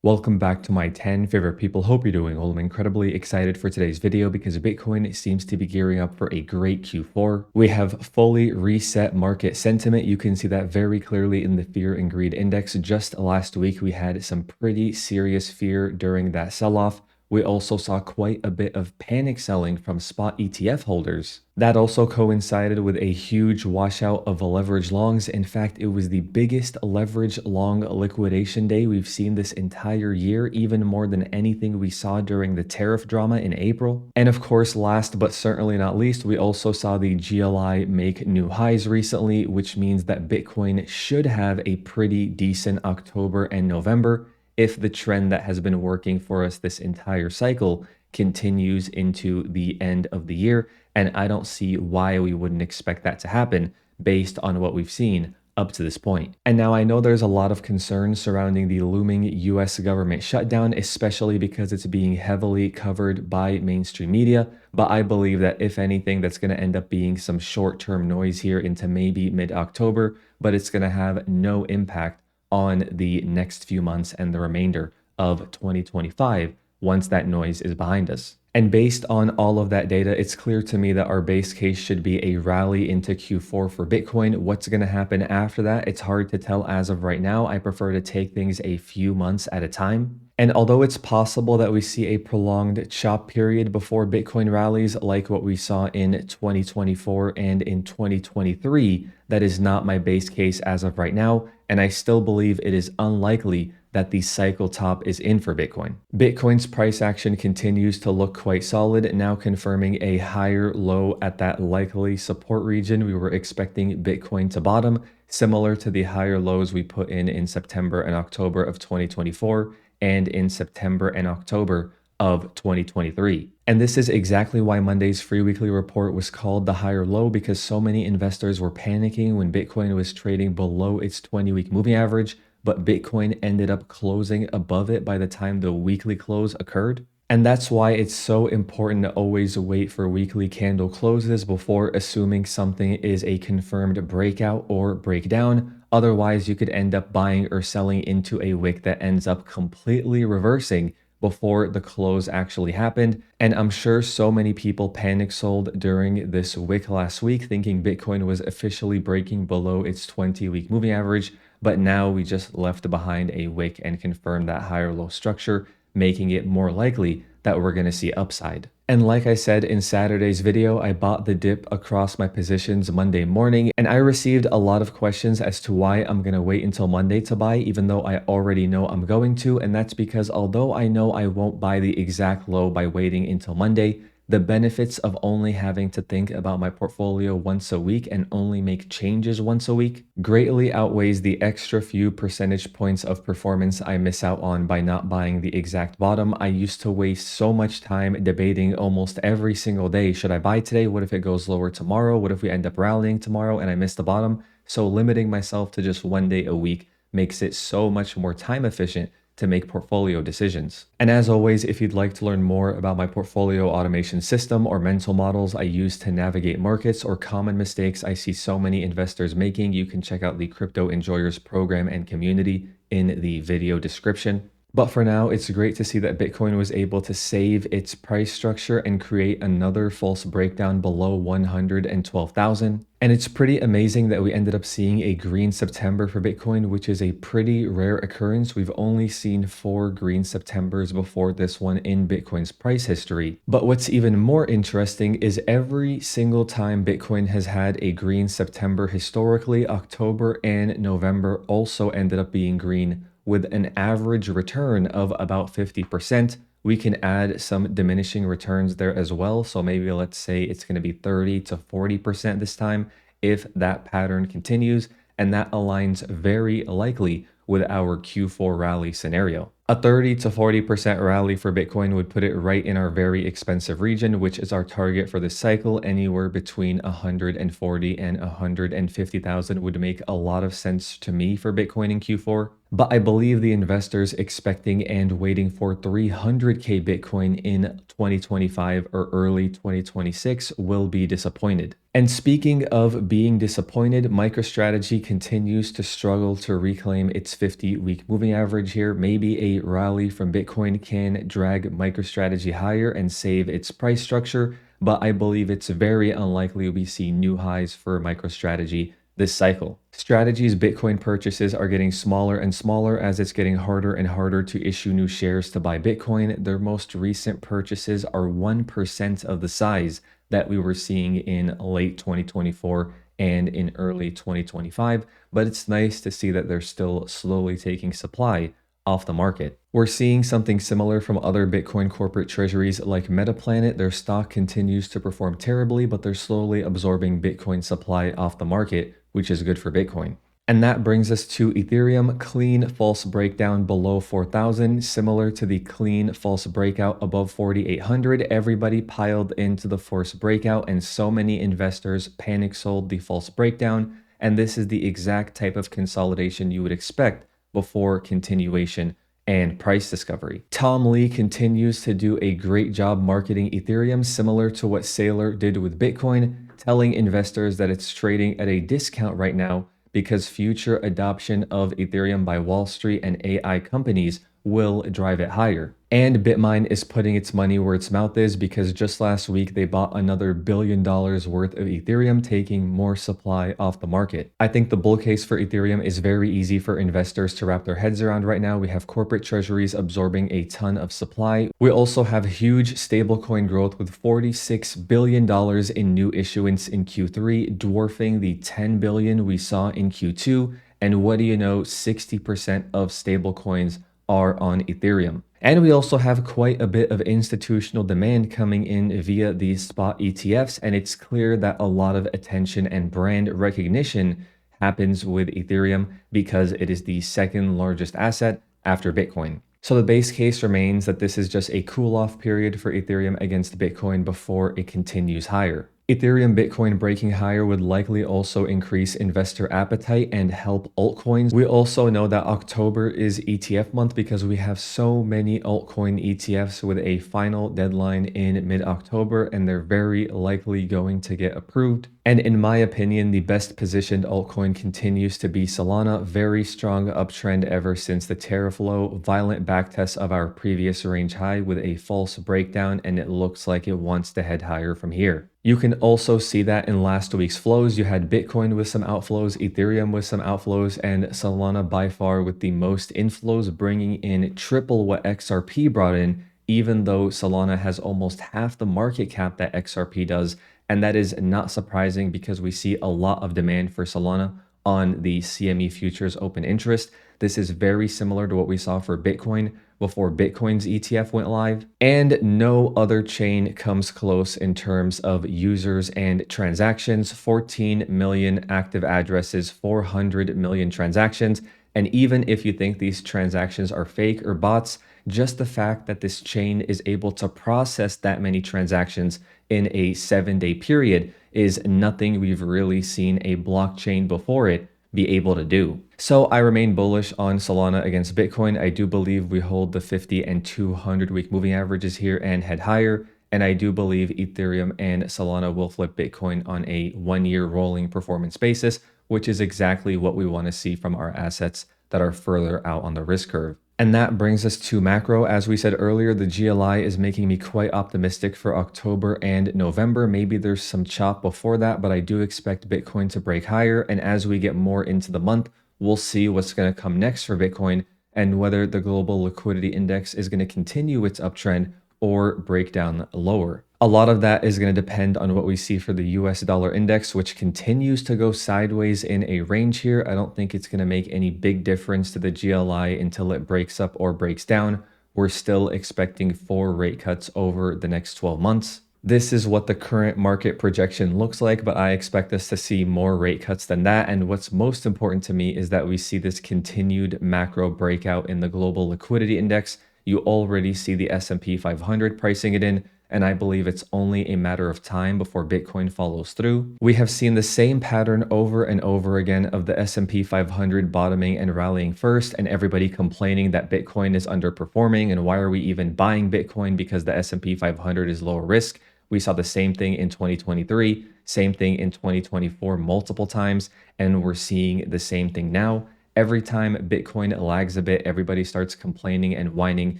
Welcome back to my 10 favorite people. Hope you're doing well. I'm incredibly excited for today's video because Bitcoin seems to be gearing up for a great Q4. We have fully reset market sentiment. You can see that very clearly in the fear and greed index. Just last week, we had some pretty serious fear during that sell-off. We also saw quite a bit of panic selling from spot ETF holders. That also coincided with a huge washout of leverage longs. In fact, it was the biggest leverage long liquidation day we've seen this entire year, even more than anything we saw during the tariff drama in April. And of course, last but certainly not least, we also saw the GLI make new highs recently, which means that Bitcoin should have a pretty decent October and November if the trend that has been working for us this entire cycle continues into the end of the year. And I don't see why we wouldn't expect that to happen based on what we've seen up to this point. And now I know there's a lot of concern surrounding the looming US government shutdown, especially because it's being heavily covered by mainstream media. But I believe that if anything, that's going to end up being some short-term noise here into maybe mid-October, but it's going to have no impact on the next few months and the remainder of 2025 once that noise is behind us. And based on all of that data, it's clear to me that our base case should be a rally into Q4 for Bitcoin. What's going to happen after that? It's hard to tell as of right now. I prefer to take things a few months at a time. And although it's possible that we see a prolonged chop period before Bitcoin rallies like what we saw in 2024 and in 2023, that is not my base case as of right now. And I still believe it is unlikely that the cycle top is in for Bitcoin. Bitcoin's price action continues to look quite solid, now confirming a higher low at that likely support region. We were expecting Bitcoin to bottom, similar to the higher lows we put in September and October of 2024 and in September and October of 2023. And this is exactly why Monday's free weekly report was called the higher low, because so many investors were panicking when Bitcoin was trading below its 20-week moving average, but Bitcoin ended up closing above it by the time the weekly close occurred. And that's why it's so important to always wait for weekly candle closes before assuming something is a confirmed breakout or breakdown. Otherwise, you could end up buying or selling into a wick that ends up completely reversing before the close actually happened. And I'm sure so many people panic sold during this wick last week, thinking Bitcoin was officially breaking below its 20-week moving average. But now we just left behind a wick and confirmed that higher low structure, making it more likely that we're going to see upside. And like I said in Saturday's video, I bought the dip across my positions Monday morning, and I received a lot of questions as to why I'm going to wait until Monday to buy, even though I already know I'm going to. And that's because although I know I won't buy the exact low by waiting until Monday, the benefits of only having to think about my portfolio once a week and only make changes once a week greatly outweighs the extra few percentage points of performance I miss out on by not buying the exact bottom. I used to waste so much time debating almost every single day. Should I buy today? What if it goes lower tomorrow? What if we end up rallying tomorrow and I miss the bottom? So limiting myself to just one day a week makes it so much more time efficient to make portfolio decisions. And as always, if you'd like to learn more about my portfolio automation system or mental models I use to navigate markets or common mistakes I see so many investors making, you can check out the Crypto Enjoyers program and community in the video description. But for now, it's great to see that Bitcoin was able to save its price structure and create another false breakdown below 112,000. And it's pretty amazing that we ended up seeing a green September for Bitcoin, which is a pretty rare occurrence. We've only seen 4 green Septembers before this one in Bitcoin's price history. But what's even more interesting is every single time Bitcoin has had a green September historically, October and November also ended up being green, with an average return of about 50%. We can add some diminishing returns there as well. So maybe let's say it's going to be 30 to 40% this time if that pattern continues. And that aligns very likely with our Q4 rally scenario. A 30 to 40% rally for Bitcoin would put it right in our very expensive region, which is our target for this cycle. Anywhere between 140 and 150,000 would make a lot of sense to me for Bitcoin in Q4. But I believe the investors expecting and waiting for 300K Bitcoin in 2025 or early 2026 will be disappointed. And speaking of being disappointed, MicroStrategy continues to struggle to reclaim its 50-week moving average here. Maybe a rally from Bitcoin can drag MicroStrategy higher and save its price structure, but I believe it's very unlikely we see new highs for MicroStrategy this cycle. Strategy's Bitcoin purchases are getting smaller and smaller as it's getting harder and harder to issue new shares to buy Bitcoin. Their most recent purchases are 1% of the size that we were seeing in late 2024 and in early 2025, but it's nice to see that they're still slowly taking supply off the market. We're seeing something similar from other Bitcoin corporate treasuries like Metaplanet. Their stock continues to perform terribly, but they're slowly absorbing Bitcoin supply off the market, which is good for Bitcoin. And that brings us to Ethereum. Clean false breakdown below 4,000, similar to the clean false breakout above 4,800. Everybody piled into the false breakout, and so many investors panic sold the false breakdown. And this is the exact type of consolidation you would expect before continuation and price discovery. Tom Lee continues to do a great job marketing Ethereum, similar to what Saylor did with Bitcoin, telling investors that it's trading at a discount right now because future adoption of Ethereum by Wall Street and AI companies will drive it higher. And Bitmine is putting its money where its mouth is because just last week they bought another $1 billion worth of Ethereum, taking more supply off the market. I think the bull case for Ethereum is very easy for investors to wrap their heads around right now. We have corporate treasuries absorbing a ton of supply. We also have huge stablecoin growth with $46 billion in new issuance in Q3, dwarfing the $10 billion we saw in Q2. And what do you know, 60% of stablecoins are on Ethereum. And we also have quite a bit of institutional demand coming in via these spot ETFs, and it's clear that a lot of attention and brand recognition happens with Ethereum because it is the second largest asset after Bitcoin. So the base case remains that this is just a cool-off period for Ethereum against Bitcoin before it continues higher. Ethereum Bitcoin breaking higher would likely also increase investor appetite and help altcoins. We also know that October is ETF month because we have so many altcoin ETFs with a final deadline in mid-October, and they're very likely going to get approved. And in my opinion, the best positioned altcoin continues to be Solana. Very strong uptrend ever since the tariff low, violent backtest of our previous range high with a false breakdown, and it looks like it wants to head higher from here. You can also see that in last week's flows. You had Bitcoin with some outflows, Ethereum with some outflows, and Solana by far with the most inflows, bringing in triple what XRP brought in, even though Solana has almost half the market cap that XRP does. And that is not surprising because we see a lot of demand for Solana on the CME futures open interest. This is very similar to what we saw for Bitcoin before Bitcoin's ETF went live. And no other chain comes close in terms of users and transactions. 14 million active addresses, 400 million transactions. And even if you think these transactions are fake or bots, just the fact that this chain is able to process that many transactions in a 7-day period is nothing we've really seen a blockchain before it be able to do. So I remain bullish on Solana against Bitcoin. I do believe we hold the 50 and 200 week moving averages here and head higher. And I do believe Ethereum and Solana will flip Bitcoin on a 1-year rolling performance basis, which is exactly what we want to see from our assets that are further out on the risk curve. And that brings us to macro. As we said earlier, the GLI is making me quite optimistic for October and November. Maybe there's some chop before that, but I do expect Bitcoin to break higher. And as we get more into the month, we'll see what's going to come next for Bitcoin and whether the global liquidity index is going to continue its uptrend or break down lower. A lot of that is going to depend on what we see for the US dollar index, which continues to go sideways in a range here. I don't think it's going to make any big difference to the GLI until it breaks up or breaks down. We're still expecting 4 rate cuts over the next 12 months. This is what the current market projection looks like, but I expect us to see more rate cuts than that. And what's most important to me is that we see this continued macro breakout in the global liquidity index. You already see the S&P 500 pricing it in, and I believe it's only a matter of time before Bitcoin follows through. We have seen the same pattern over and over again of the S&P 500 bottoming and rallying first, and everybody complaining that Bitcoin is underperforming and why are we even buying Bitcoin because the S&P 500 is lower risk. We saw the same thing in 2023, same thing in 2024 multiple times, and we're seeing the same thing now. Every time Bitcoin lags a bit, everybody starts complaining and whining,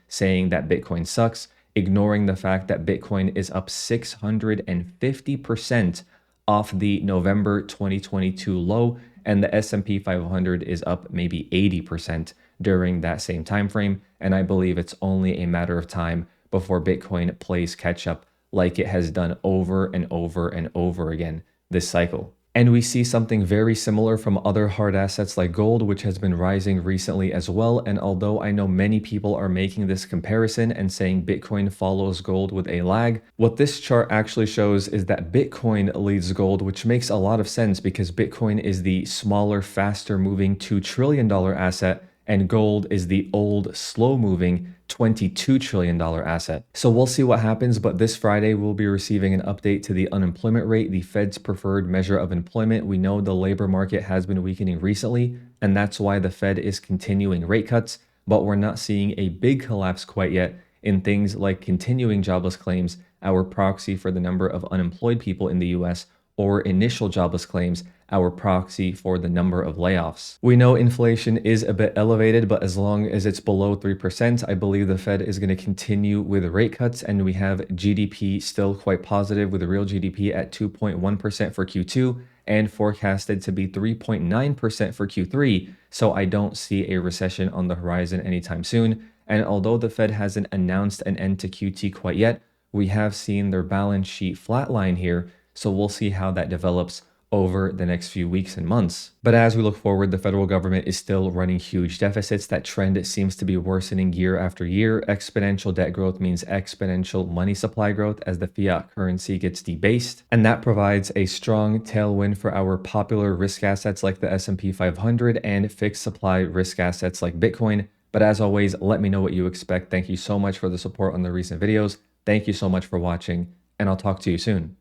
saying that Bitcoin sucks, ignoring the fact that Bitcoin is up 650% off the November 2022 low, and the S&P 500 is up maybe 80% during that same time frame. And I believe it's only a matter of time before Bitcoin plays catch up like it has done over and over and over again this cycle. And we see something very similar from other hard assets like gold, which has been rising recently as well. And although I know many people are making this comparison and saying Bitcoin follows gold with a lag, what this chart actually shows is that Bitcoin leads gold, which makes a lot of sense because Bitcoin is the smaller, faster moving $2 trillion asset, and gold is the old, slow moving $22 trillion asset. So we'll see what happens, but this Friday we'll be receiving an update to the unemployment rate, the Fed's preferred measure of employment. We know the labor market has been weakening recently, and that's why the Fed is continuing rate cuts, but we're not seeing a big collapse quite yet in things like continuing jobless claims, our proxy for the number of unemployed people in the US, or initial jobless claims, our proxy for the number of layoffs. We know inflation is a bit elevated, but as long as it's below 3%, I believe the Fed is going to continue with rate cuts, and we have GDP still quite positive with the real GDP at 2.1% for Q2 and forecasted to be 3.9% for Q3. So I don't see a recession on the horizon anytime soon. And although the Fed hasn't announced an end to QT quite yet, we have seen their balance sheet flatline here. So we'll see how that develops over the next few weeks and months. But as we look forward, the federal government is still running huge deficits. That trend seems to be worsening year after year. Exponential debt growth means exponential money supply growth as the fiat currency gets debased. And that provides a strong tailwind for our popular risk assets like the S&P 500 and fixed supply risk assets like Bitcoin. But as always, let me know what you expect. Thank you so much for the support on the recent videos. Thank you so much for watching, and I'll talk to you soon.